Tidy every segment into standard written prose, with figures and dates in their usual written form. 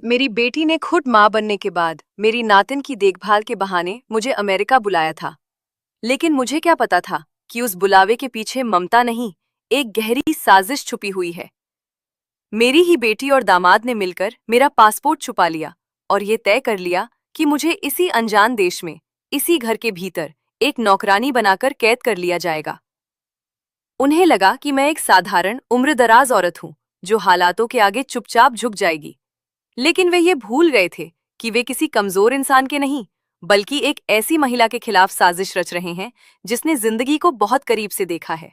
मेरी बेटी ने खुद माँ बनने के बाद मेरी नातिन की देखभाल के बहाने मुझे अमेरिका बुलाया था। लेकिन मुझे क्या पता था कि उस बुलावे के पीछे ममता नहीं, एक गहरी साजिश छुपी हुई है। मेरी ही बेटी और दामाद ने मिलकर मेरा पासपोर्ट छुपा लिया और ये तय कर लिया कि मुझे इसी अनजान देश में, इसी घर के भीतर एक नौकरानी बनाकर कैद कर लिया जाएगा। उन्हें लगा कि मैं एक साधारण उम्रदराज औरत हूँ जो हालातों के आगे चुपचाप झुक जाएगी। लेकिन वे ये भूल गए थे कि वे किसी कमजोर इंसान के नहीं, बल्कि एक ऐसी महिला के खिलाफ साजिश रच रहे हैं जिसने जिंदगी को बहुत करीब से देखा है।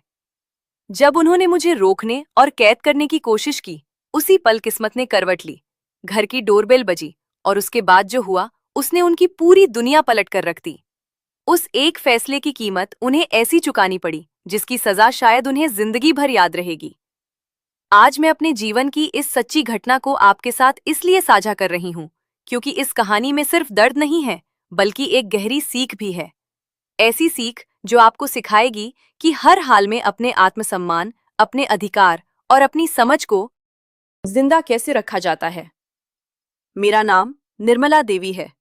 जब उन्होंने मुझे रोकने और कैद करने की कोशिश की, उसी पल किस्मत ने करवट ली। घर की डोरबेल बजी और उसके बाद जो हुआ उसने उनकी पूरी दुनिया पलट कर रख दी। उस एक फैसले की कीमत उन्हें ऐसी चुकानी पड़ी जिसकी सजा शायद उन्हें जिंदगी भर याद रहेगी। आज मैं अपने जीवन की इस सच्ची घटना को आपके साथ इसलिए साझा कर रही हूँ क्योंकि इस कहानी में सिर्फ दर्द नहीं है, बल्कि एक गहरी सीख भी है। ऐसी सीख जो आपको सिखाएगी कि हर हाल में अपने आत्मसम्मान, अपने अधिकार और अपनी समझ को जिंदा कैसे रखा जाता है। मेरा नाम निर्मला देवी है,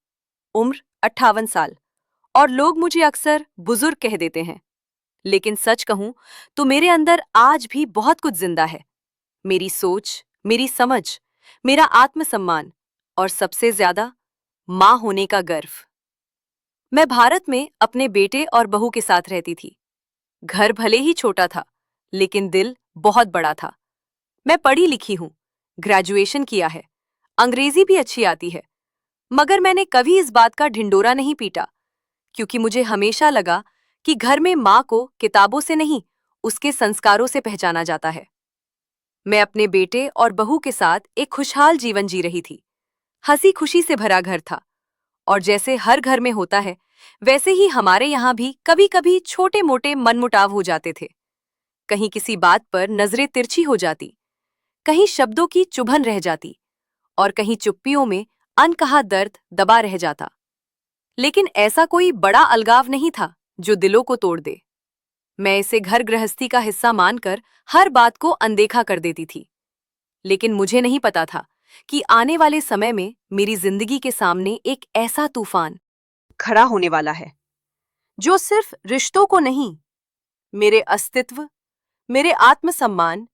उम्र 58 साल, और लोग मुझे अक्सर बुजुर्ग कह देते हैं। लेकिन सच कहूं तो मेरे अंदर आज भी बहुत कुछ जिंदा है। मेरी सोच, मेरी समझ, मेरा आत्मसम्मान और सबसे ज्यादा माँ होने का गर्व। मैं भारत में अपने बेटे और बहू के साथ रहती थी। घर भले ही छोटा था, लेकिन दिल बहुत बड़ा था। मैं पढ़ी लिखी हूँ, ग्रेजुएशन किया है, अंग्रेजी भी अच्छी आती है, मगर मैंने कभी इस बात का ढिंडोरा नहीं पीटा, क्योंकि मुझे हमेशा लगा कि घर में माँ को किताबों से नहीं, उसके संस्कारों से पहचाना जाता है। मैं अपने बेटे और बहू के साथ एक खुशहाल जीवन जी रही थी। हंसी खुशी से भरा घर था, और जैसे हर घर में होता है, वैसे ही हमारे यहाँ भी कभी कभी छोटे मोटे मनमुटाव हो जाते थे। कहीं किसी बात पर नजरें तिरछी हो जाती, कहीं शब्दों की चुभन रह जाती, और कहीं चुप्पियों में अनकहा दर्द दबा रह जाता। लेकिन ऐसा कोई बड़ा अलगाव नहीं था जो दिलों को तोड़ दे। मैं इसे घर गृहस्थी का हिस्सा मानकर हर बात को अनदेखा कर देती थी। लेकिन मुझे नहीं पता था कि आने वाले समय में मेरी जिंदगी के सामने एक ऐसा तूफान खड़ा होने वाला है जो सिर्फ रिश्तों को नहीं, मेरे अस्तित्व, मेरे आत्मसम्मान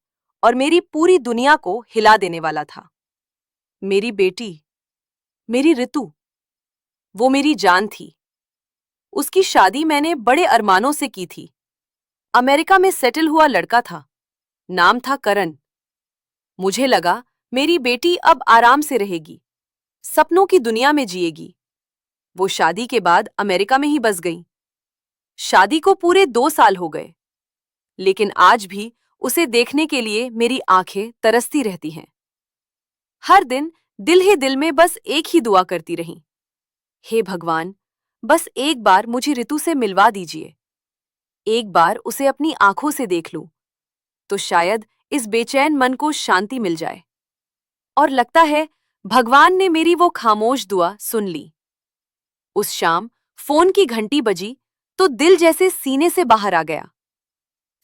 और मेरी पूरी दुनिया को हिला देने वाला था। मेरी बेटी, मेरी ऋतु, वो मेरी जान थी। उसकी शादी मैंने बड़े अरमानों से की थी। अमेरिका में सेटल हुआ लड़का था, नाम था करण। मुझे लगा मेरी बेटी अब आराम से रहेगी, सपनों की दुनिया में जिएगी। वो शादी के बाद अमेरिका में ही बस गई। शादी को पूरे 2 साल हो गए, लेकिन आज भी उसे देखने के लिए मेरी आंखें तरसती रहती हैं। हर दिन दिल ही दिल में बस एक ही दुआ करती रही, हे भगवान, बस एक बार मुझे ऋतु से मिलवा दीजिए। एक बार उसे अपनी आंखों से देख लूं, तो शायद इस बेचैन मन को शांति मिल जाए। और लगता है भगवान ने मेरी वो खामोश दुआ सुन ली। उस शाम फोन की घंटी बजी तो दिल जैसे सीने से बाहर आ गया।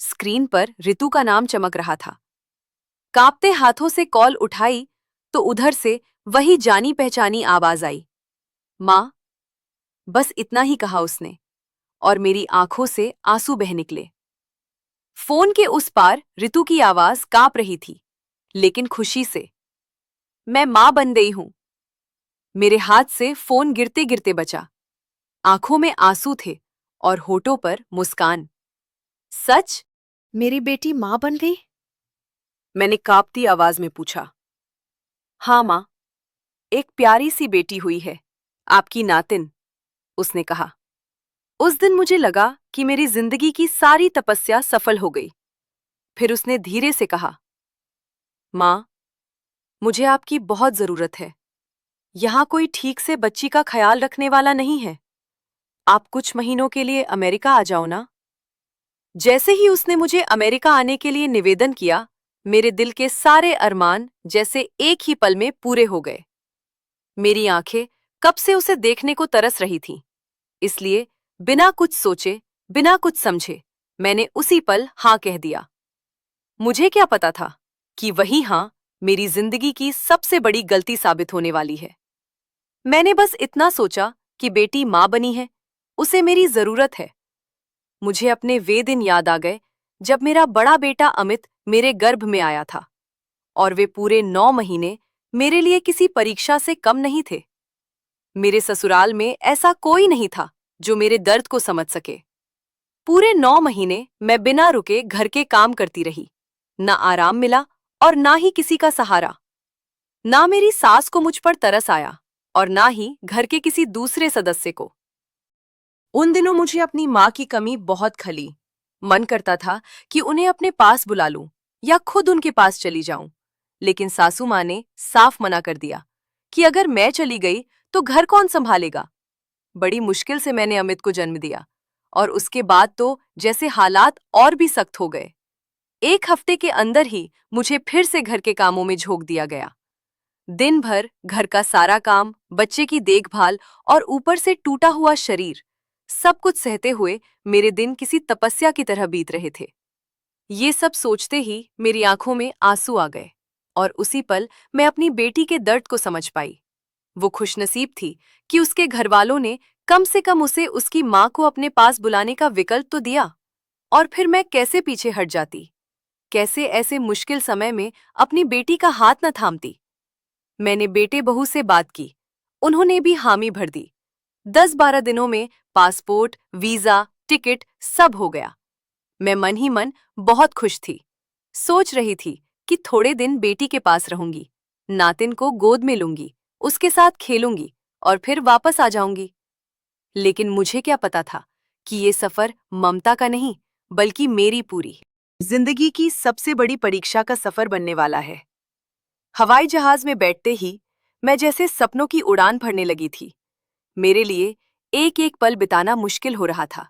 स्क्रीन पर ऋतु का नाम चमक रहा था। कांपते हाथों से कॉल उठाई तो उधर से वही जानी पहचानी आवाज आई, माँ। बस इतना ही कहा उसने, और मेरी आंखों से आंसू बह निकले। फोन के उस पार ऋतु की आवाज कांप रही थी, लेकिन खुशी से। मैं माँ बन गई हूं। मेरे हाथ से फोन गिरते गिरते बचा। आंखों में आंसू थे और होठों पर मुस्कान। सच? मेरी बेटी माँ बन गई? मैंने कांपती आवाज में पूछा। हाँ माँ, एक प्यारी सी बेटी हुई है, आपकी नातिन, उसने कहा। उस दिन मुझे लगा कि मेरी जिंदगी की सारी तपस्या सफल हो गई। फिर उसने धीरे से कहा, माँ, मुझे आपकी बहुत जरूरत है। यहाँ कोई ठीक से बच्ची का ख्याल रखने वाला नहीं है। आप कुछ महीनों के लिए अमेरिका आ जाओ ना। जैसे ही उसने मुझे अमेरिका आने के लिए निवेदन किया, मेरे दिल के सारे अरमान जैसे एक ही पल में पूरे हो गए। मेरी आंखें कब से उसे देखने को तरस रही थीं, इसलिए बिना कुछ सोचे, बिना कुछ समझे, मैंने उसी पल हाँ कह दिया। मुझे क्या पता था कि वही हाँ मेरी जिंदगी की सबसे बड़ी गलती साबित होने वाली है। मैंने बस इतना सोचा कि बेटी माँ बनी है, उसे मेरी जरूरत है। मुझे अपने वे दिन याद आ गए जब मेरा बड़ा बेटा अमित मेरे गर्भ में आया था, और वे पूरे 9 महीने मेरे लिए किसी परीक्षा से कम नहीं थे। मेरे ससुराल में ऐसा कोई नहीं था जो मेरे दर्द को समझ सके। पूरे 9 महीने मैं बिना रुके घर के काम करती रही। ना आराम मिला और ना ही किसी का सहारा। ना मेरी सास को मुझ पर तरस आया और ना ही घर के किसी दूसरे सदस्य को। उन दिनों मुझे अपनी माँ की कमी बहुत खली। मन करता था कि उन्हें अपने पास बुला लूं या खुद उनके पास चली जाऊं, लेकिन सासू माँ ने साफ मना कर दिया कि अगर मैं चली गई तो घर कौन संभालेगा। बड़ी मुश्किल से मैंने अमित को जन्म दिया, और उसके बाद तो जैसे हालात और भी सख्त हो गए। 1 हफ्ते के अंदर ही मुझे फिर से घर के कामों में झोंक दिया गया। दिन भर घर का सारा काम, बच्चे की देखभाल और ऊपर से टूटा हुआ शरीर, सब कुछ सहते हुए मेरे दिन किसी तपस्या की तरह बीत रहे थे। ये सब सोचते ही मेरी आंखों में आंसू आ गए, और उसी पल मैं अपनी बेटी के दर्द को समझ पाई। वो खुशनसीब थी कि उसके घरवालों ने कम से कम उसे उसकी माँ को अपने पास बुलाने का विकल्प तो दिया। और फिर मैं कैसे पीछे हट जाती, कैसे ऐसे मुश्किल समय में अपनी बेटी का हाथ न थामती। मैंने बेटे बहू से बात की, उन्होंने भी हामी भर दी। 10-12 दिनों में पासपोर्ट, वीजा, टिकट सब हो गया। मैं मन ही मन बहुत खुश थी। सोच रही थी कि थोड़े दिन बेटी के पास रहूंगी, नातिन को गोद में लूंगी, उसके साथ खेलूंगी और फिर वापस आ जाऊंगी। लेकिन मुझे क्या पता था कि ये सफर ममता का नहीं, बल्कि मेरी पूरी जिंदगी की सबसे बड़ी परीक्षा का सफर बनने वाला है। हवाई जहाज में बैठते ही मैं जैसे सपनों की उड़ान भरने लगी थी। मेरे लिए एक एक पल बिताना मुश्किल हो रहा था,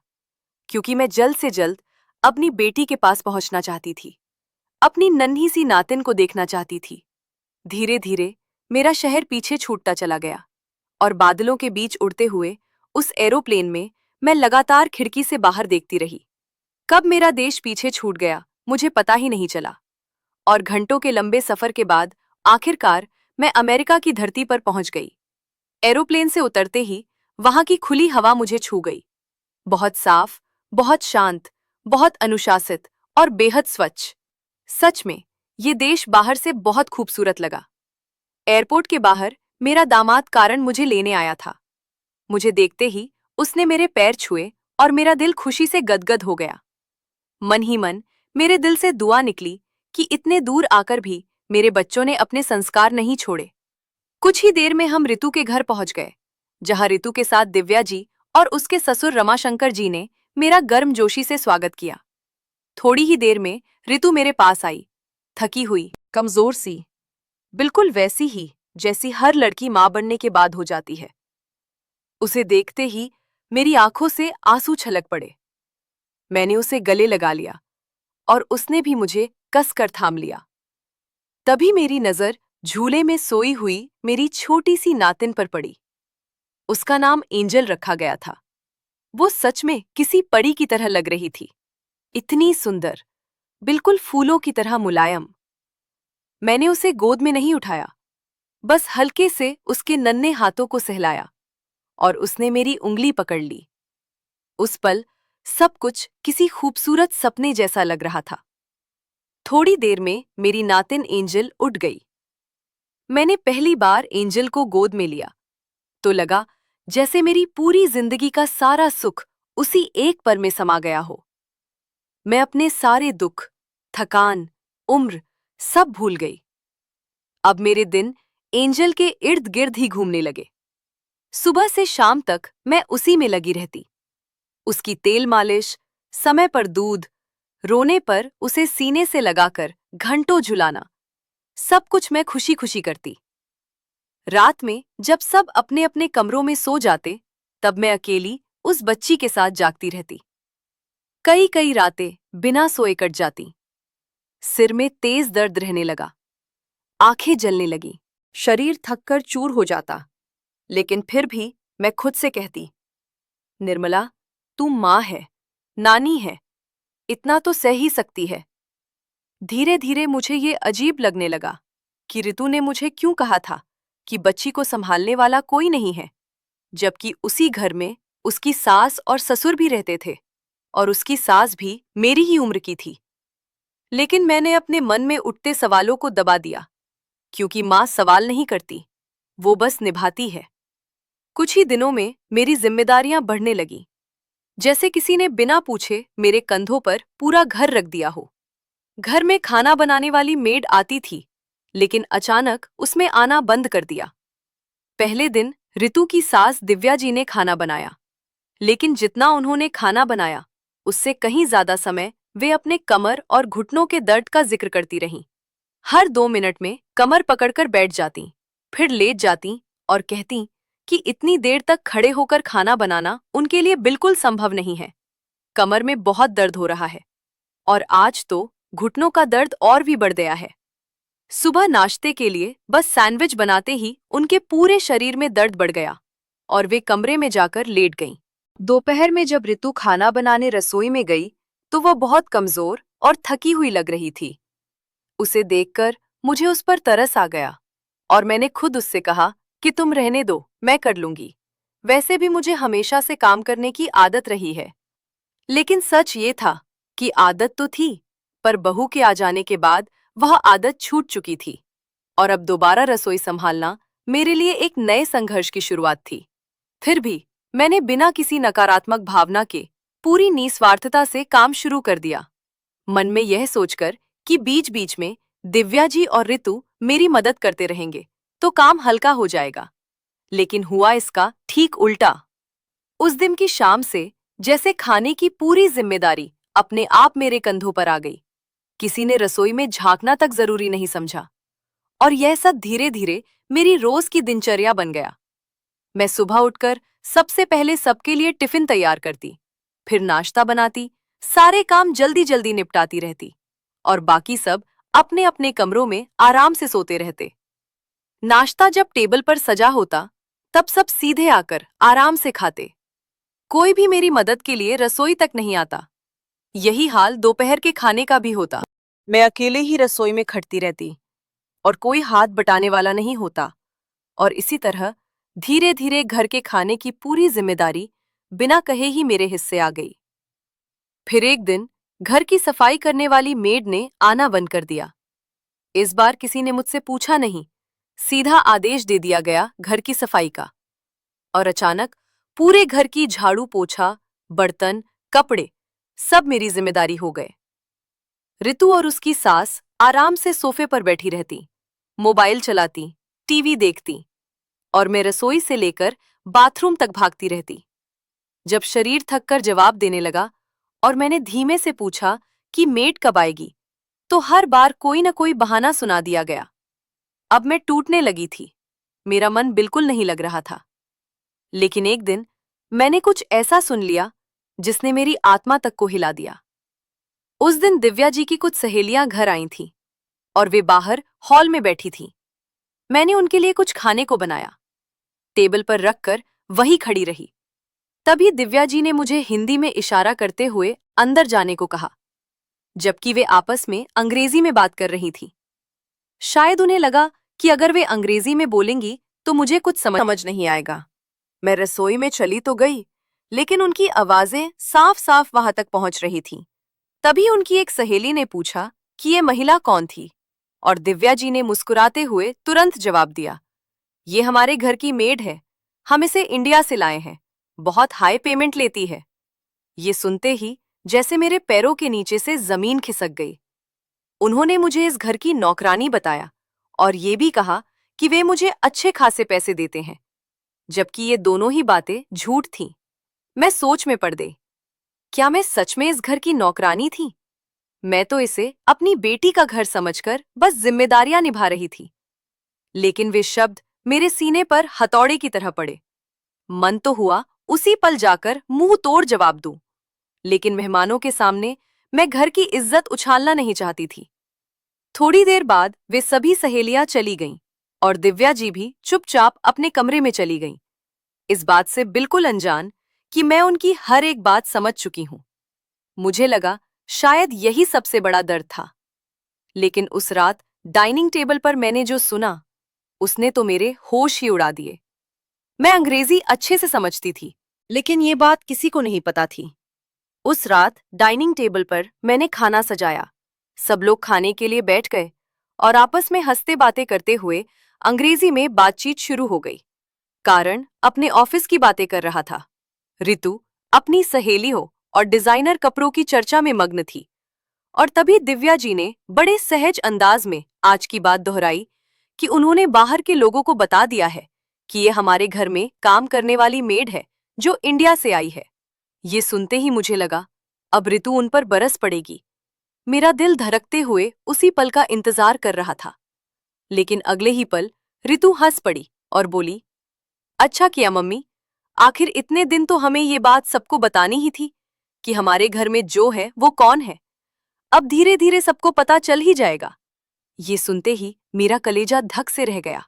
क्योंकि मैं जल्द से जल्द अपनी बेटी के पास पहुंचना चाहती थी, अपनी नन्ही सी नातिन को देखना चाहती थी। धीरे धीरे मेरा शहर पीछे छूटता चला गया, और बादलों के बीच उड़ते हुए उस एरोप्लेन में मैं लगातार खिड़की से बाहर देखती रही। कब मेरा देश पीछे छूट गया मुझे पता ही नहीं चला, और घंटों के लंबे सफर के बाद आखिरकार मैं अमेरिका की धरती पर पहुंच गई। एरोप्लेन से उतरते ही वहां की खुली हवा मुझे छू गई। बहुत साफ, बहुत शांत, बहुत अनुशासित और बेहद स्वच्छ। सच में ये देश बाहर से बहुत खूबसूरत लगा। एयरपोर्ट के बाहर मेरा दामाद कारण मुझे लेने आया था। मुझे देखते ही उसने मेरे पैर छुए और मेरा दिल खुशी से गदगद हो गया। मन ही मन मेरे दिल से दुआ निकली कि इतने दूर आकर भी मेरे बच्चों ने अपने संस्कार नहीं छोड़े। कुछ ही देर में हम ऋतु के घर पहुंच गए, जहां ऋतु के साथ दिव्या जी और उसके ससुर रमाशंकर जी ने मेरा गर्मजोशी से स्वागत किया। थोड़ी ही देर में ऋतु मेरे पास आई, थकी हुई, कमजोर सी, बिल्कुल वैसी ही जैसी हर लड़की मां बनने के बाद हो जाती है। उसे देखते ही मेरी आंखों से आंसू छलक पड़े। मैंने उसे गले लगा लिया और उसने भी मुझे कसकर थाम लिया। तभी मेरी नजर झूले में सोई हुई मेरी छोटी सी नातिन पर पड़ी। उसका नाम एंजल रखा गया था। वो सच में किसी परी की तरह लग रही थी, इतनी सुंदर, बिल्कुल फूलों की तरह मुलायम। मैंने उसे गोद में नहीं उठाया, बस हल्के से उसके नन्हे हाथों को सहलाया, और उसने मेरी उंगली पकड़ ली। उस पल सब कुछ किसी खूबसूरत सपने जैसा लग रहा था। थोड़ी देर में मेरी नातिन एंजल उठ गई। मैंने पहली बार एंजल को गोद में लिया तो लगा जैसे मेरी पूरी जिंदगी का सारा सुख उसी एक पल में समा गया हो। मैं अपने सारे दुख, थकान, उम्र सब भूल गई। अब मेरे दिन एंजल के इर्द गिर्द ही घूमने लगे। सुबह से शाम तक मैं उसी में लगी रहती। उसकी तेल मालिश, समय पर दूध, रोने पर उसे सीने से लगाकर घंटों झुलाना, सब कुछ मैं खुशी खुशी करती। रात में जब सब अपने अपने कमरों में सो जाते, तब मैं अकेली उस बच्ची के साथ जागती रहती। कई कई रातें बिना सोए कट जाती। सिर में तेज दर्द रहने लगा, आंखें जलने लगी, शरीर थककर चूर हो जाता। लेकिन फिर भी मैं खुद से कहती, निर्मला, तू माँ है, नानी है, इतना तो सह ही सकती है। धीरे धीरे मुझे ये अजीब लगने लगा कि रितु ने मुझे क्यों कहा था कि बच्ची को संभालने वाला कोई नहीं है, जबकि उसी घर में उसकी सास और ससुर भी रहते थे और उसकी सास भी मेरी ही उम्र की थी। लेकिन मैंने अपने मन में उठते सवालों को दबा दिया, क्योंकि माँ सवाल नहीं करती, वो बस निभाती है। कुछ ही दिनों में मेरी जिम्मेदारियां बढ़ने लगीं, जैसे किसी ने बिना पूछे मेरे कंधों पर पूरा घर रख दिया हो। घर में खाना बनाने वाली मेड आती थी, लेकिन अचानक उसमें आना बंद कर दिया। पहले दिन रितु की सास दिव्या जी ने खाना बनाया, लेकिन जितना उन्होंने खाना बनाया उससे कहीं ज्यादा समय वे अपने कमर और घुटनों के दर्द का जिक्र करती रहीं। हर 2 मिनट में कमर पकड़कर बैठ जाती, फिर लेट जाती और कहती कि इतनी देर तक खड़े होकर खाना बनाना उनके लिए बिल्कुल संभव नहीं है। कमर में बहुत दर्द हो रहा है और आज तो घुटनों का दर्द और भी बढ़ गया है। सुबह नाश्ते के लिए बस सैंडविच बनाते ही उनके पूरे शरीर में दर्द बढ़ गया और वे कमरे में जाकर लेट गईं। दोपहर में जब रितु खाना बनाने रसोई में गई तो वह बहुत कमजोर और थकी हुई लग रही थी। उसे देखकर मुझे उस पर तरस आ गया और मैंने खुद उससे कहा कि तुम रहने दो, मैं कर लूंगी। वैसे भी मुझे हमेशा से काम करने की आदत रही है। लेकिन सच ये था कि आदत तो थी, पर बहू के आ जाने के बाद वह आदत छूट चुकी थी और अब दोबारा रसोई संभालना मेरे लिए एक नए संघर्ष की शुरुआत थी। फिर भी मैंने बिना किसी नकारात्मक भावना के पूरी निस्वार्थता से काम शुरू कर दिया, मन में यह सोचकर कि बीच बीच में दिव्या जी और रितु मेरी मदद करते रहेंगे तो काम हल्का हो जाएगा। लेकिन हुआ इसका ठीक उल्टा। उस दिन की शाम से जैसे खाने की पूरी जिम्मेदारी अपने आप मेरे कंधों पर आ गई। किसी ने रसोई में झांकना तक जरूरी नहीं समझा और यह सब धीरे धीरे मेरी रोज की दिनचर्या बन गया। मैं सुबह उठकर सबसे पहले सबके लिए टिफिन तैयार करती, फिर नाश्ता बनाती, सारे काम जल्दी जल्दी निपटाती रहती और बाकी सब अपने अपने कमरों में आराम से सोते रहते। नाश्ता जब टेबल पर सजा होता तब सब सीधे आकर आराम से खाते। कोई भी मेरी मदद के लिए रसोई तक नहीं आता। यही हाल दोपहर के खाने का भी होता। मैं अकेले ही रसोई में खटती रहती और कोई हाथ बटाने वाला नहीं होता और इसी तरह धीरे धीरे घर के खाने की पूरी जिम्मेदारी बिना कहे ही मेरे हिस्से आ गई। फिर एक दिन घर की सफाई करने वाली मेड ने आना बंद कर दिया। इस बार किसी ने मुझसे पूछा नहीं, सीधा आदेश दे दिया गया घर की सफाई का और अचानक पूरे घर की झाड़ू पोछा, बर्तन, कपड़े सब मेरी जिम्मेदारी हो गए। रितु और उसकी सास आराम से सोफे पर बैठी रहती, मोबाइल चलाती, टीवी देखती और मैं रसोई से लेकर बाथरूम तक भागती रहती। जब शरीर थककर जवाब देने लगा और मैंने धीमे से पूछा कि मेड कब आएगी, तो हर बार कोई न कोई बहाना सुना दिया गया। अब मैं टूटने लगी थी, मेरा मन बिल्कुल नहीं लग रहा था। लेकिन एक दिन मैंने कुछ ऐसा सुन लिया जिसने मेरी आत्मा तक को हिला दिया। उस दिन दिव्या जी की कुछ सहेलियां घर आई थीं और वे बाहर हॉल में बैठी थीं। मैंने उनके लिए कुछ खाने को बनाया, टेबल पर रखकर वहीं खड़ी रही। तभी दिव्या जी ने मुझे हिंदी में इशारा करते हुए अंदर जाने को कहा, जबकि वे आपस में अंग्रेजी में बात कर रही थीं। शायद उन्हें लगा कि अगर वे अंग्रेजी में बोलेंगी तो मुझे कुछ समझ नहीं आएगा। मैं रसोई में चली तो गई, लेकिन उनकी आवाजें साफ साफ वहां तक पहुंच रही थीं। तभी उनकी एक सहेली ने पूछा कि ये महिला कौन थी और दिव्या जी ने मुस्कुराते हुए तुरंत जवाब दिया, ये हमारे घर की मेड है, हम इसे इंडिया से लाए हैं, बहुत हाई पेमेंट लेती है। ये सुनते ही जैसे मेरे पैरों के नीचे से जमीन खिसक गई। उन्होंने मुझे इस घर की नौकरानी बताया और ये भी कहा कि वे मुझे अच्छे खासे पैसे देते हैं, जबकि ये दोनों ही बातें झूठ थीं। मैं सोच में पड़ गई, क्या मैं सच में इस घर की नौकरानी थी? मैं तो इसे अपनी बेटी का घर समझकर बस जिम्मेदारियां निभा रही थी। लेकिन वे शब्द मेरे सीने पर हथौड़े की तरह पड़े। मन तो हुआ उसी पल जाकर मुंह तोड़ जवाब दूं, लेकिन मेहमानों के सामने मैं घर की इज्जत उछालना नहीं चाहती थी। थोड़ी देर बाद वे सभी सहेलियां चली गईं और दिव्या जी भी चुपचाप अपने कमरे में चली गईं, इस बात से बिल्कुल अनजान कि मैं उनकी हर एक बात समझ चुकी हूं। मुझे लगा शायद यही सबसे बड़ा दर्द था। लेकिन उस रात डाइनिंग टेबल पर मैंने जो सुना, उसने तो मेरे होश ही उड़ा दिए। मैं अंग्रेजी अच्छे से समझती थी, लेकिन ये बात किसी को नहीं पता थी। उस रात डाइनिंग टेबल पर मैंने खाना सजाया। सब लोग खाने के लिए बैठ गए और आपस में हंसते बातें करते हुए अंग्रेजी में बातचीत शुरू हो गई। कारण अपने ऑफिस की बातें कर रहा था। ऋतु अपनी सहेलियों और डिजाइनर कपड़ों की चर्चा में मग्न थी। और तभी दिव्या जी ने बड़े सहज अंदाज में आज की बात दोहराई कि उन्होंने बाहर के लोगों को बता दिया है कि ये हमारे घर में काम करने वाली मेड है जो इंडिया से आई है। ये सुनते ही मुझे लगा अब ऋतु उन पर बरस पड़ेगी। मेरा दिल धड़कते हुए उसी पल का इंतजार कर रहा था। लेकिन अगले ही पल ऋतु हंस पड़ी और बोली, अच्छा किया मम्मी, आखिर इतने दिन तो हमें ये बात सबको बतानी ही थी कि हमारे घर में जो है वो कौन है। अब धीरे धीरे सबको पता चल ही जाएगा। ये सुनते ही मेरा कलेजा धक से रह गया।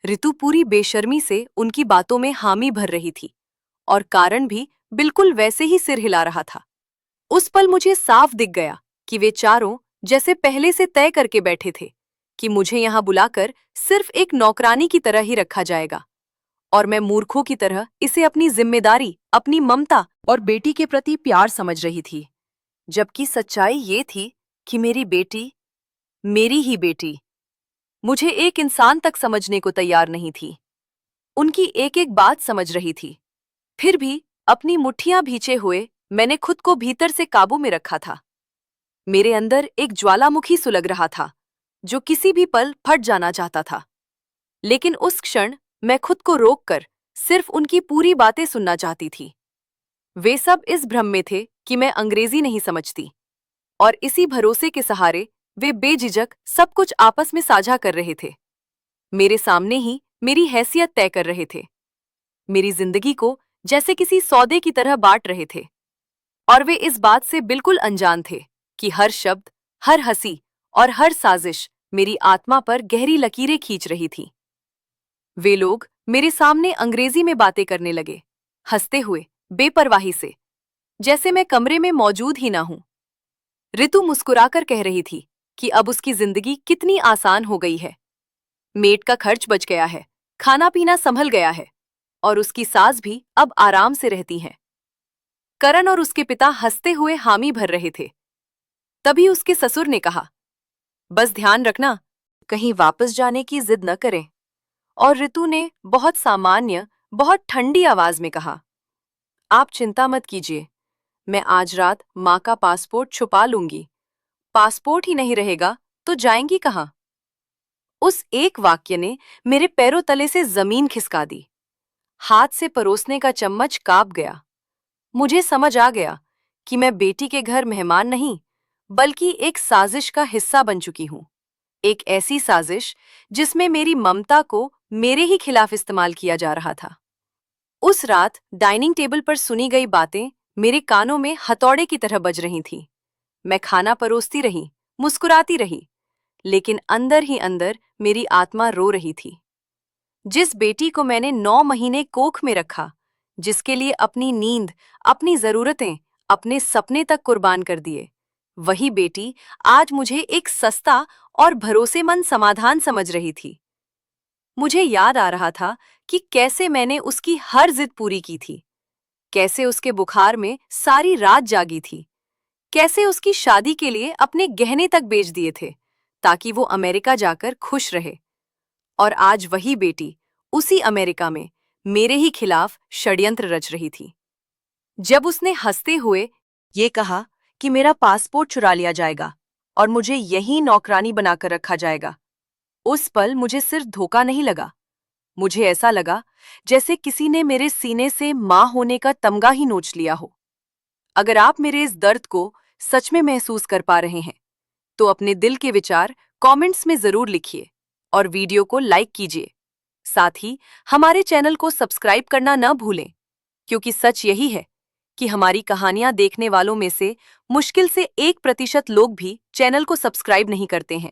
ऋतु पूरी बेशर्मी से उनकी बातों में हामी भर रही थी और कारण भी बिल्कुल वैसे ही सिर हिला रहा था। उस पल मुझे साफ दिख गया कि वे चारों जैसे पहले से तय करके बैठे थे कि मुझे यहां बुलाकर सिर्फ एक नौकरानी की तरह ही रखा जाएगा और मैं मूर्खों की तरह इसे अपनी जिम्मेदारी, अपनी ममता और बेटी के प्रति प्यार समझ रही थी। जबकि सच्चाई ये थी कि मेरी बेटी, मेरी ही बेटी, मुझे एक इंसान तक समझने को तैयार नहीं थी। उनकी एक एक बात समझ रही थी। फिर भी अपनी मुट्ठियां भींचे हुए मैंने खुद को भीतर से काबू में रखा था। मेरे अंदर एक ज्वालामुखी सुलग रहा था जो किसी भी पल फट जाना चाहता था। लेकिन उस क्षण मैं खुद को रोककर सिर्फ उनकी पूरी बातें सुनना चाहती थी। वे सब इस भ्रम में थे कि मैं अंग्रेजी नहीं समझती और इसी भरोसे के सहारे वे बेझिझक सब कुछ आपस में साझा कर रहे थे। मेरे सामने ही मेरी हैसियत तय कर रहे थे। मेरी जिंदगी को जैसे किसी सौदे की तरह बांट रहे थे। और वे इस बात से बिल्कुल अनजान थे कि हर शब्द, हर हंसी और हर साजिश मेरी आत्मा पर गहरी लकीरें खींच रही थी। वे लोग मेरे सामने अंग्रेजी में बातें करने लगे, हंसते हुए, बेपरवाही से, जैसे मैं कमरे में मौजूद ही ना हूं। ऋतु मुस्कुराकर कह रही थी कि अब उसकी जिंदगी कितनी आसान हो गई है। मेड का खर्च बच गया है, खाना पीना संभल गया है और उसकी सास भी अब आराम से रहती हैं। करण और उसके पिता हंसते हुए हामी भर रहे थे। तभी उसके ससुर ने कहा, बस ध्यान रखना, कहीं वापस जाने की जिद न करें। और ऋतु ने बहुत सामान्य, बहुत ठंडी आवाज में कहा, आप चिंता मत कीजिए, मैं आज रात माँ का पासपोर्ट छुपा लूंगी। पासपोर्ट ही नहीं रहेगा तो जाएंगी कहाँ? उस एक वाक्य ने मेरे पैरों तले से जमीन खिसका दी। हाथ से परोसने का चम्मच कांप गया। मुझे समझ आ गया कि मैं बेटी के घर मेहमान नहीं, बल्कि एक साजिश का हिस्सा बन चुकी हूं। एक ऐसी साजिश जिसमें मेरी ममता को मेरे ही खिलाफ इस्तेमाल किया जा रहा था। उस रात डाइनिंग टेबल पर सुनी गई बातें मेरे कानों में हथौड़े की तरह बज रही थीं। मैं खाना परोसती रही, मुस्कुराती रही, लेकिन अंदर ही अंदर मेरी आत्मा रो रही थी। जिस बेटी को मैंने 9 महीने कोख में रखा, जिसके लिए अपनी नींद, अपनी जरूरतें, अपने सपने तक कुर्बान कर दिए, वही बेटी आज मुझे एक सस्ता और भरोसेमंद समाधान समझ रही थी। मुझे याद आ रहा था कि कैसे मैंने उसकी हर जिद पूरी की थी, कैसे उसके बुखार में सारी रात जागी थी, कैसे उसकी शादी के लिए अपने गहने तक बेच दिए थे ताकि वो अमेरिका जाकर खुश रहे। और आज वही बेटी उसी अमेरिका में मेरे ही खिलाफ षड्यंत्र रच रही थी। जब उसने हंसते हुए ये कहा कि मेरा पासपोर्ट चुरा लिया जाएगा और मुझे यहीं नौकरानी बनाकर रखा जाएगा, उस पल मुझे सिर्फ धोखा नहीं लगा, मुझे ऐसा लगा जैसे किसी ने मेरे सीने से मां होने का तमगा ही नोच लिया हो। अगर आप मेरे इस दर्द को सच में महसूस कर पा रहे हैं, तो अपने दिल के विचार कमेंट्स में जरूर लिखिए और वीडियो को लाइक कीजिए। साथ ही हमारे चैनल को सब्सक्राइब करना न भूलें, क्योंकि सच यही है कि हमारी कहानियां देखने वालों में से मुश्किल से 1% लोग भी चैनल को सब्सक्राइब नहीं करते हैं,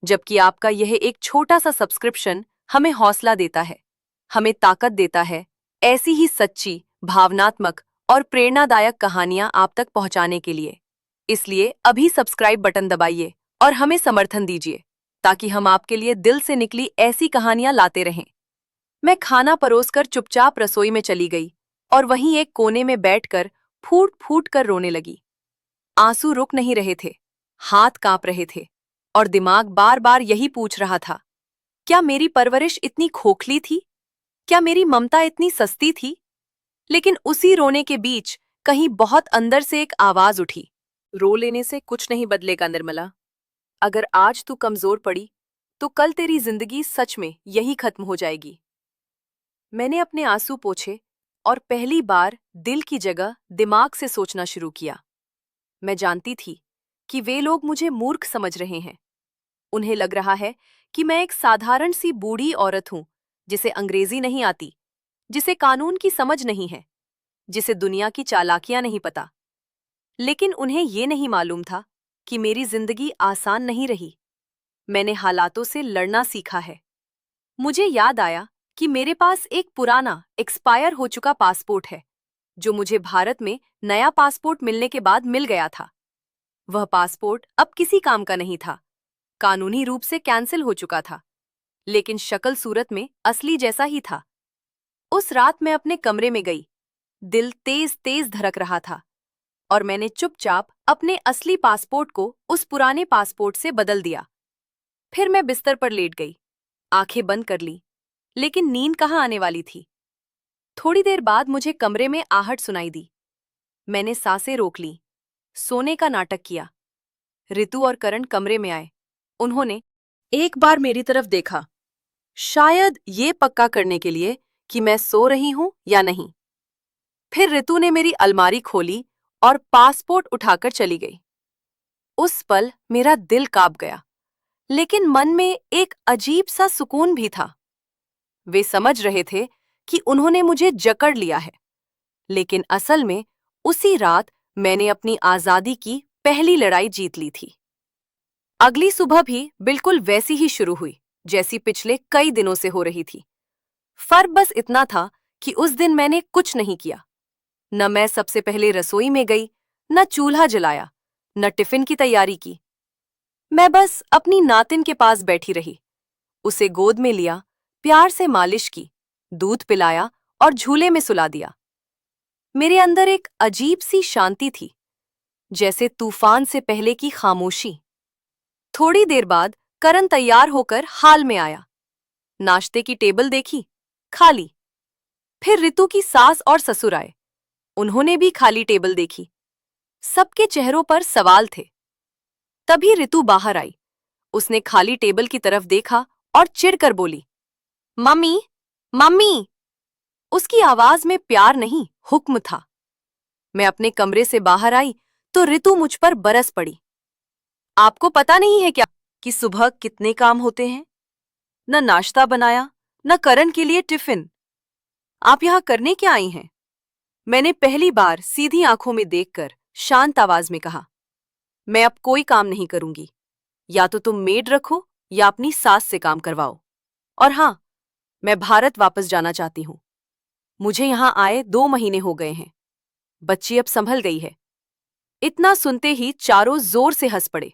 जबकि आपका यह एक छोटा सा सब्सक्रिप्शन हमें हौसला देता है, हमें ताकत देता है ऐसी ही सच्ची, भावनात्मक और प्रेरणादायक कहानियां आप तक पहुंचाने के लिए। इसलिए अभी सब्सक्राइब बटन दबाइए और हमें समर्थन दीजिए। ताकि हम आपके लिए दिल से निकली ऐसी कहानियां लाते रहें। मैं खाना परोसकर चुपचाप रसोई में चली गई और वहीं एक कोने में बैठकर फूट फूट कर रोने लगी। आंसू रुक नहीं रहे थे, हाथ कांप रहे थे और दिमाग बार बार यही पूछ रहा था, क्या मेरी परवरिश इतनी खोखली थी? क्या मेरी ममता इतनी सस्ती थी? लेकिन उसी रोने के बीच कहीं बहुत अंदर से एक आवाज उठी, रो लेने से कुछ नहीं बदलेगा निर्मला। अगर आज तू कमजोर पड़ी तो कल तेरी जिंदगी सच में यही खत्म हो जाएगी। मैंने अपने आंसू पोंछे और पहली बार दिल की जगह दिमाग से सोचना शुरू किया। मैं जानती थी कि वे लोग मुझे मूर्ख समझ रहे हैं। उन्हें लग रहा है कि मैं एक साधारण सी बूढ़ी औरत हूं, जिसे अंग्रेजी नहीं आती, जिसे कानून की समझ नहीं है, जिसे दुनिया की चालाकियां नहीं पता। लेकिन उन्हें ये नहीं मालूम था कि मेरी जिंदगी आसान नहीं रही। मैंने हालातों से लड़ना सीखा है। मुझे याद आया कि मेरे पास एक पुराना एक्सपायर हो चुका पासपोर्ट है, जो मुझे भारत में नया पासपोर्ट मिलने के बाद मिल गया था। वह पासपोर्ट अब किसी काम का नहीं था, कानूनी रूप से कैंसिल हो चुका था, लेकिन शक्ल सूरत में असली जैसा ही था। उस रात मैं अपने कमरे में गई, दिल तेज तेज धड़क रहा था और मैंने चुपचाप अपने असली पासपोर्ट को उस पुराने पासपोर्ट से बदल दिया। फिर मैं बिस्तर पर लेट गई, आंखें बंद कर ली, लेकिन नींद कहाँ आने वाली थी। थोड़ी देर बाद मुझे कमरे में आहट सुनाई दी। मैंने सांसें रोक ली, सोने का नाटक किया। ऋतु और करण कमरे में आए। उन्होंने एक बार मेरी तरफ देखा, शायद ये पक्का करने के लिए कि मैं सो रही हूं या नहीं। फिर ऋतु ने मेरी अलमारी खोली और पासपोर्ट उठाकर चली गई। उस पल मेरा दिल कांप गया, लेकिन मन में एक अजीब सा सुकून भी था। वे समझ रहे थे कि उन्होंने मुझे जकड़ लिया है, लेकिन असल में उसी रात मैंने अपनी आजादी की पहली लड़ाई जीत ली थी। अगली सुबह भी बिल्कुल वैसी ही शुरू हुई जैसी पिछले कई दिनों से हो रही थी। फर्क बस इतना था कि उस दिन मैंने कुछ नहीं किया। न मैं सबसे पहले रसोई में गई, न चूल्हा जलाया, न टिफिन की तैयारी की। मैं बस अपनी नातिन के पास बैठी रही, उसे गोद में लिया, प्यार से मालिश की, दूध पिलाया और झूले में सुला दिया। मेरे अंदर एक अजीब सी शांति थी, जैसे तूफान से पहले की खामोशी। थोड़ी देर बाद करण तैयार होकर हाल में आया। नाश्ते की टेबल देखी, खाली। फिर ऋतु की सास और ससुर आए। उन्होंने भी खाली टेबल देखी। सबके चेहरों पर सवाल थे। तभी ऋतु बाहर आई। उसने खाली टेबल की तरफ देखा और चिढ़कर बोली, मम्मी, मम्मी। उसकी आवाज में प्यार नहीं, हुक्म था। मैं अपने कमरे से बाहर आई तो ऋतु मुझ पर बरस पड़ी। आपको पता नहीं है क्या कि सुबह कितने काम होते हैं? न नाश्ता बनाया, न करण के लिए टिफिन। आप यहाँ करने क्या आई हैं? मैंने पहली बार सीधी आंखों में देखकर शांत आवाज में कहा, मैं अब कोई काम नहीं करूंगी। या तो तुम मेड रखो या अपनी सास से काम करवाओ। और हाँ, मैं भारत वापस जाना चाहती हूँ। मुझे यहाँ आए 2 महीने हो गए हैं। बच्ची अब संभल गई है। इतना सुनते ही चारों जोर से हंस पड़े,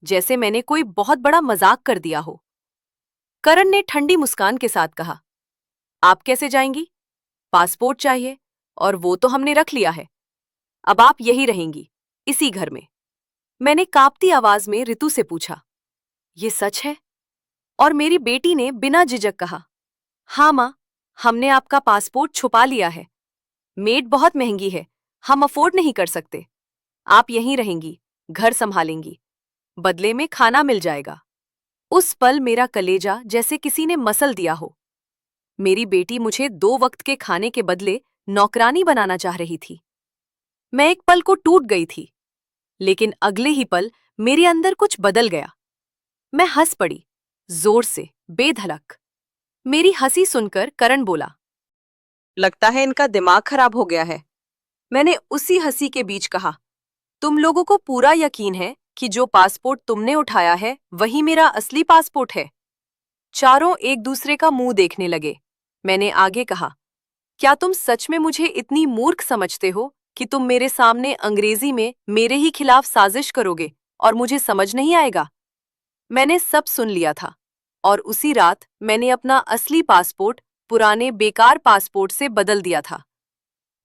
जैसे मैंने कोई बहुत बड़ा मजाक कर दिया हो। करण ने ठंडी मुस्कान के साथ कहा, आप कैसे जाएंगी? पासपोर्ट चाहिए और वो तो हमने रख लिया है। अब आप यही रहेंगी, इसी घर में। मैंने कांपती आवाज में ऋतु से पूछा, ये सच है? और मेरी बेटी ने बिना झिझक कहा, हाँ माँ, हमने आपका पासपोर्ट छुपा लिया है। मेड बहुत महंगी है, हम अफोर्ड नहीं कर सकते। आप यहीं रहेंगी, घर संभालेंगी, बदले में खाना मिल जाएगा। उस पल मेरा कलेजा जैसे किसी ने मसल दिया हो। मेरी बेटी मुझे 2 वक्त के खाने के बदले नौकरानी बनाना चाह रही थी। मैं एक पल को टूट गई थी, लेकिन अगले ही पल मेरे अंदर कुछ बदल गया। मैं हंस पड़ी, जोर से, बेधड़क। मेरी हंसी सुनकर करण बोला, लगता है इनका दिमाग खराब हो गया है। मैंने उसी हंसी के बीच कहा, तुम लोगों को पूरा यकीन है कि जो पासपोर्ट तुमने उठाया है वही मेरा असली पासपोर्ट है? चारों एक दूसरे का मुंह देखने लगे। मैंने आगे कहा, क्या तुम सच में मुझे इतनी मूर्ख समझते हो कि तुम मेरे सामने अंग्रेजी में मेरे ही खिलाफ साजिश करोगे और मुझे समझ नहीं आएगा? मैंने सब सुन लिया था और उसी रात मैंने अपना असली पासपोर्ट पुराने बेकार पासपोर्ट से बदल दिया था।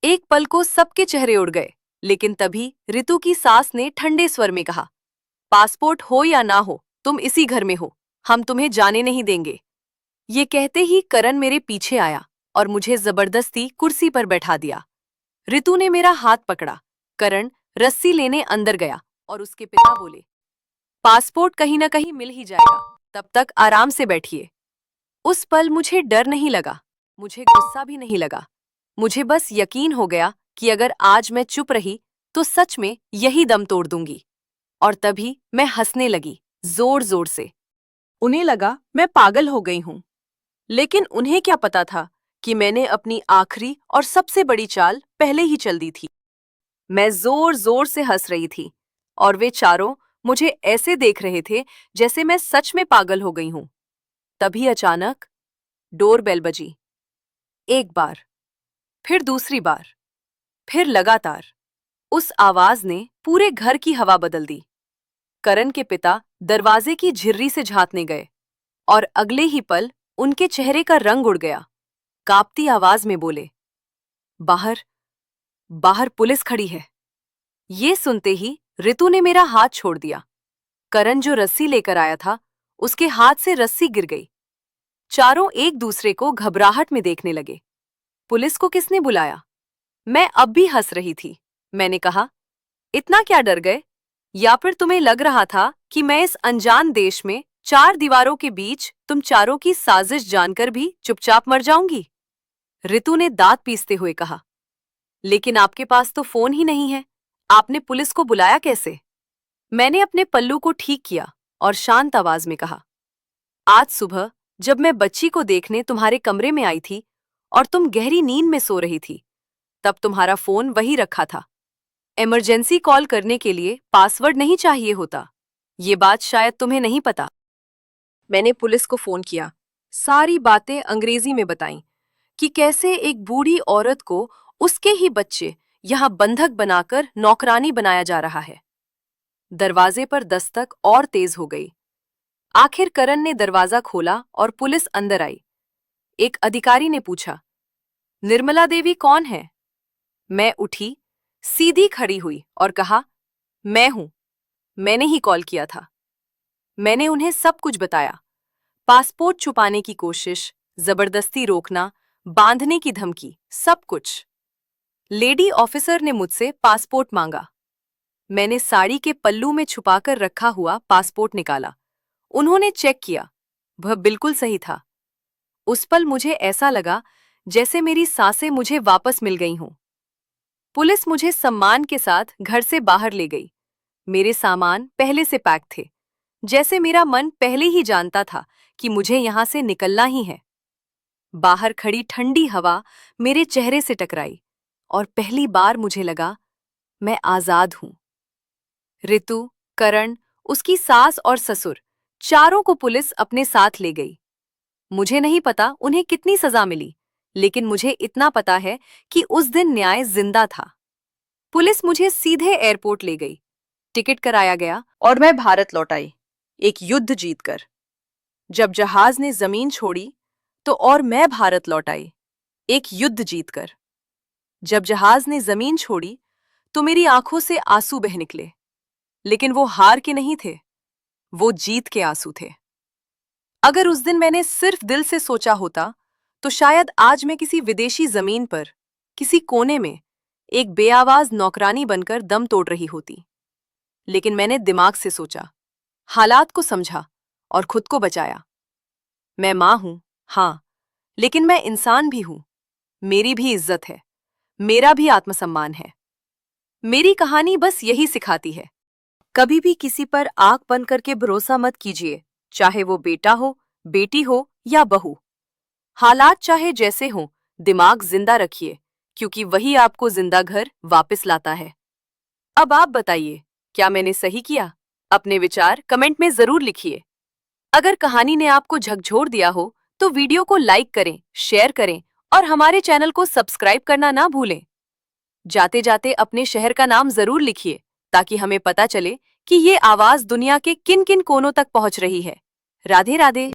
एक पल को सबके चेहरे उड़ गए, लेकिन तभी रितु की सास ने ठंडे स्वर में कहा, पासपोर्ट हो या ना हो, तुम इसी घर में हो, हम तुम्हें जाने नहीं देंगे। ये कहते ही करण मेरे पीछे आया और मुझे जबरदस्ती कुर्सी पर बैठा दिया। रितु ने मेरा हाथ पकड़ा। करण रस्सी लेने अंदर गया और उसके पिता बोले, पासपोर्ट कहीं ना कहीं मिल ही जाएगा, तब तक आराम से बैठिए। उस पल मुझे डर नहीं लगा, मुझे गुस्सा भी नहीं लगा। मुझे बस यकीन हो गया कि अगर आज मैं चुप रही तो सच में यही दम तोड़ दूंगी। और तभी मैं हंसने लगी, जोर जोर से। उन्हें लगा मैं पागल हो गई हूं, लेकिन उन्हें क्या पता था कि मैंने अपनी आखिरी और सबसे बड़ी चाल पहले ही चल दी थी। मैं जोर जोर से हंस रही थी और वे चारों मुझे ऐसे देख रहे थे जैसे मैं सच में पागल हो गई हूं। तभी अचानक डोर बेल बजी। एक बार, फिर दूसरी बार, फिर लगातार। उस आवाज ने पूरे घर की हवा बदल दी। करण के पिता दरवाजे की झिर्री से झांकने गए और अगले ही पल उनके चेहरे का रंग उड़ गया। कांपती आवाज में बोले, बाहर, बाहर पुलिस खड़ी है। ये सुनते ही रितु ने मेरा हाथ छोड़ दिया। करण जो रस्सी लेकर आया था, उसके हाथ से रस्सी गिर गई। चारों एक दूसरे को घबराहट में देखने लगे। पुलिस को किसने बुलाया? मैं अब भी हंस रही थी। मैंने कहा, इतना क्या डर गए? या फिर तुम्हें लग रहा था कि मैं इस अनजान देश में चार दीवारों के बीच तुम चारों की साजिश जानकर भी चुपचाप मर जाऊंगी? रितु ने दांत पीसते हुए कहा, लेकिन आपके पास तो फोन ही नहीं है, आपने पुलिस को बुलाया कैसे? मैंने अपने पल्लू को ठीक किया और शांत आवाज में कहा, आज सुबह जब मैं बच्ची को देखने तुम्हारे कमरे में आई थी और तुम गहरी नींद में सो रही थी, तब तुम्हारा फोन वही रखा था। इमरजेंसी कॉल करने के लिए पासवर्ड नहीं चाहिए होता। ये बात शायद तुम्हें नहीं पता। मैंने पुलिस को फोन किया, सारी बातें अंग्रेजी में बताईं कि कैसे एक बूढ़ी औरत को उसके ही बच्चे यहां बंधक बनाकर नौकरानी बनाया जा रहा है। दरवाजे पर दस्तक और तेज हो गई। आखिर करण ने दरवाजा खोला और पुलिस अंदर आई। एक अधिकारी ने पूछा, निर्मला देवी कौन है? मैं उठी, सीधी खड़ी हुई और कहा, मैं हूं, मैंने ही कॉल किया था। मैंने उन्हें सब कुछ बताया, पासपोर्ट छुपाने की कोशिश, जबरदस्ती रोकना, बांधने की धमकी, सब कुछ। लेडी ऑफिसर ने मुझसे पासपोर्ट मांगा। मैंने साड़ी के पल्लू में छुपाकर रखा हुआ पासपोर्ट निकाला। उन्होंने चेक किया, वह बिल्कुल सही था। उस पल मुझे ऐसा लगा जैसे मेरी सांसें मुझे वापस मिल गई हों। पुलिस मुझे सम्मान के साथ घर से बाहर ले गई। मेरे सामान पहले से पैक थे, जैसे मेरा मन पहले ही जानता था कि मुझे यहां से निकलना ही है। बाहर खड़ी ठंडी हवा मेरे चेहरे से टकराई और पहली बार मुझे लगा मैं आजाद हूं। रितु, करण, उसकी सास और ससुर, चारों को पुलिस अपने साथ ले गई। मुझे नहीं पता उन्हें कितनी सजा मिली, लेकिन मुझे इतना पता है कि उस दिन न्याय जिंदा था। पुलिस मुझे सीधे एयरपोर्ट ले गई, टिकट कराया गया और मैं भारत लौट आई, एक युद्ध जीतकर। जब जहाज ने जमीन छोड़ी तो और मैं भारत लौट आई, एक युद्ध जीतकर। जब जहाज ने जमीन छोड़ी तो मेरी आंखों से आंसू बह निकले, लेकिन वो हार के नहीं थे, वो जीत के आंसू थे। अगर उस दिन मैंने सिर्फ दिल से सोचा होता तो शायद आज मैं किसी विदेशी जमीन पर, किसी कोने में एक बेआवाज नौकरानी बनकर दम तोड़ रही होती। लेकिन मैंने दिमाग से सोचा, हालात को समझा और खुद को बचाया। मैं मां हूं, हां, लेकिन मैं इंसान भी हूं। मेरी भी इज्जत है, मेरा भी आत्मसम्मान है। मेरी कहानी बस यही सिखाती है, कभी भी किसी पर आंख बंद करके भरोसा मत कीजिए, चाहे वो बेटा हो, बेटी हो या बहू। हालात चाहे जैसे हों, दिमाग जिंदा रखिए, क्योंकि वही आपको जिंदा घर वापस लाता है। अब आप बताइए, क्या मैंने सही किया? अपने विचार कमेंट में जरूर लिखिए। अगर कहानी ने आपको झकझोर दिया हो तो वीडियो को लाइक करें, शेयर करें और हमारे चैनल को सब्सक्राइब करना ना भूलें। जाते जाते अपने शहर का नाम जरूर लिखिए, ताकि हमें पता चले कि ये आवाज दुनिया के किन किन कोनों तक पहुंच रही है। राधे राधे।